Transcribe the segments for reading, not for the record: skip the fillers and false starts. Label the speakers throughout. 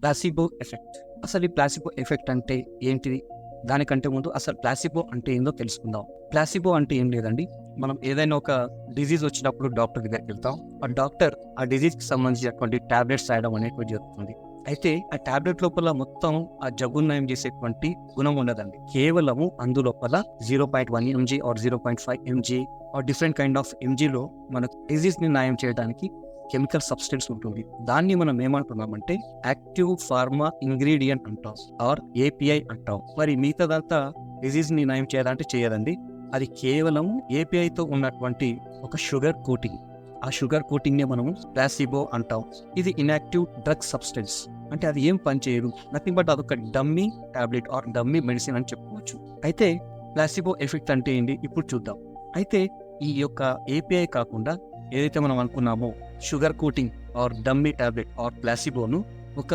Speaker 1: Placebo effect. అసలు ఈ placebo effect అంటే ఏంటిది? దానికంటే ముందు అసలు ప్లాసిబో అంటే ఏందో తెలుసుకుందాం. ప్లాసిబో అంటే ఏం లేదండి, మనం ఏదైనా ఒక డిజీజ్ వచ్చినప్పుడు డాక్టర్ దగ్గరికి వెళ్తాం. ఆ డాక్టర్ ఆ డిజీజ్కి సంబంధించినటువంటి టాబ్లెట్స్ రాయడం అనేటువంటి జరుగుతుంది. అయితే ఆ టాబ్లెట్ లోపల మొత్తం ఆ జబ్బును నయం చేసేటువంటి గుణం ఉండదండి. కేవలము అందులోపల 0.1 mg or 0.5 mg or different kind of ఎంజీలో మనకు డిజీజ్ని నయం చేయడానికి కెమికల్ సబ్స్టెన్స్ ఉంటుంది. దాన్ని మనం ఏమంటున్నామంటే యాక్టివ్ ఫార్మా ఇంగ్రీడియంట్ అంటాం, ఆర్ ఏపీఐ అంటాం. మరి మిగతాదంతా డిజీజ్ని నయం చేయాలంటే చేయదండి. అది కేవలం ఏపీఐతో ఉన్నటువంటి ఒక షుగర్ కోటింగ్. ఆ షుగర్ కోటింగ్ నే మనము ప్లాసిబో అంటాం. ఇది ఇన్యాక్టివ్ డ్రగ్ సబ్స్టెన్స్, అంటే అది ఏం పనిచేయదు, నథింగ్ బట్ అదొక dummy tablet or dummy medicine అని చెప్పుకోవచ్చు. అయితే ప్లాసిబో ఎఫెక్ట్ అంటే ఏంటి ఇప్పుడు చూద్దాం. అయితే ఈ యొక్క ఏపీఐ కాకుండా ఏదైతే మనం అనుకున్నామో sugar coating or dummy tablet or ప్లాసిబోను ఒక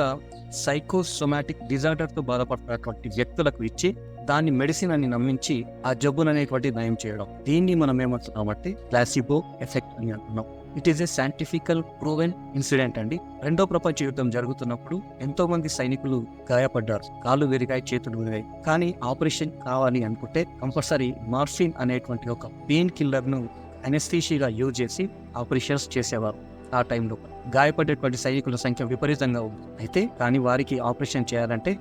Speaker 1: సైకోసోమాటిక్ డిజార్డర్తో బాధపడుతున్నటువంటి వ్యక్తులకు ఇచ్చి దాన్ని మెడిసిన్ అని నమ్మించి ఆ జబ్బును అనేటువంటి నయం చేయడం, దీన్ని మనం ఏమంటున్నామంటే ప్లాసిబో ఎఫెక్ట్ అని అంటున్నాం. It is a scientifical proven incident అండి. రెండో ప్రపంచ యుద్ధం జరుగుతున్నప్పుడు ఎంతో మంది సైనికులు గాయపడ్డారు, కాళ్ళు విరిగాయి, చేతులు విరిగాయి. కానీ ఆపరేషన్ కావాలి అనుకుంటే కంపల్సరీ మార్ఫిన్ అనేటువంటి ఒక పెయిన్ కిల్లర్ ను అనెస్థీషియాగా యూజ్ చేసి ఆపరేషన్స్ చేసేవారు. ఆ టైంలో గాయపడేటువంటి సైనికుల సంఖ్య విపరీతంగా ఉంది. అయితే కానీ వారికి ఆపరేషన్ చేయాలంటే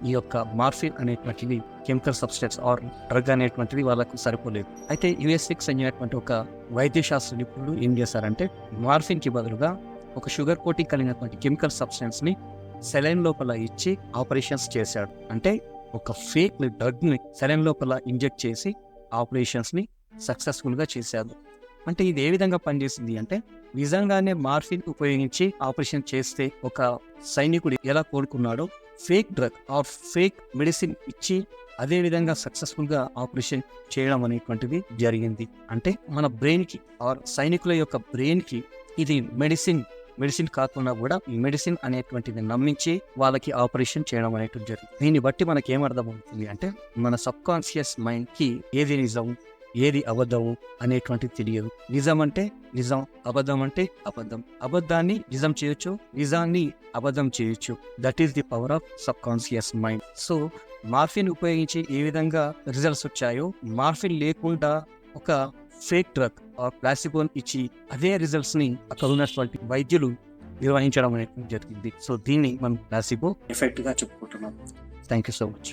Speaker 1: ఈ యొక్క మార్ఫిన్ అనేటువంటిది కెమికల్ సబ్స్టెన్స్ ఆర్ డ్రగ్ అనేటువంటిది వాళ్ళకు సరిపోలేదు. అయితే యుఎస్కి చెందినటువంటి ఒక వైద్యశాస్త్ర నిపుణులు ఏం చేశారంటే మార్ఫిన్కి బదులుగా ఒక షుగర్ కోటింగ్ కలిగినటువంటి కెమికల్ సబ్స్టెన్స్ని సెలైన్ లోపల ఇచ్చి ఆపరేషన్స్ చేశాడు. అంటే ఒక ఫేక్ డ్రగ్ని సెలైన్ లోపల ఇంజెక్ట్ చేసి ఆపరేషన్స్ని సక్సెస్ఫుల్గా చేశారు. అంటే ఇది ఏ విధంగా పనిచేసింది అంటే, నిజంగానే మార్ఫిన్ ఉపయోగించి ఆపరేషన్ చేస్తే ఒక సైనికుడు ఎలా కోలుకున్నాడో fake drug or fake medicine ఇచ్చి అదే విధంగా సక్సెస్ఫుల్గా ఆపరేషన్ చేయడం అనేటువంటిది జరిగింది. అంటే మన బ్రెయిన్కి ఆర్ సైనికుల యొక్క బ్రెయిన్కి ఇది మెడిసిన్ కాకుండా కూడా ఈ మెడిసిన్ అనేటువంటిది నమ్మించి వాళ్ళకి ఆపరేషన్ చేయడం అనేటువంటి జరిగింది. దీన్ని బట్టి మనకి ఏమర్థమవుతుంది అంటే, మన సబ్ కాన్షియస్ మైండ్కి ఏది నిజం ఏది అబద్ధము అనేటువంటిది తెలియదు. నిజం అంటే నిజం, అబద్ధం అంటే అబద్ధం. అబద్ధాన్ని నిజం చేయొచ్చు, నిజాన్ని అబద్ధం చేయొచ్చు. That is the power of sub conscious mind. So morphine ఉపయోగించి ఏ విధంగా రిజల్ట్స్ వచ్చాయో, మార్ఫిన్ లేకుండా ఒక ఫేక్ డ్రగ్ ఆర్ ప్లాసిబోన్ ఇచ్చి అదే రిజల్ట్స్ ని అక్కడ ఉన్నటువంటి వైద్యులు నిర్వహించడం అనేది జరిగింది. సో దీన్ని మనం ప్లాసిబో ఎఫెక్ట్ గా చెప్పుకుంటున్నాం. Thank you so much.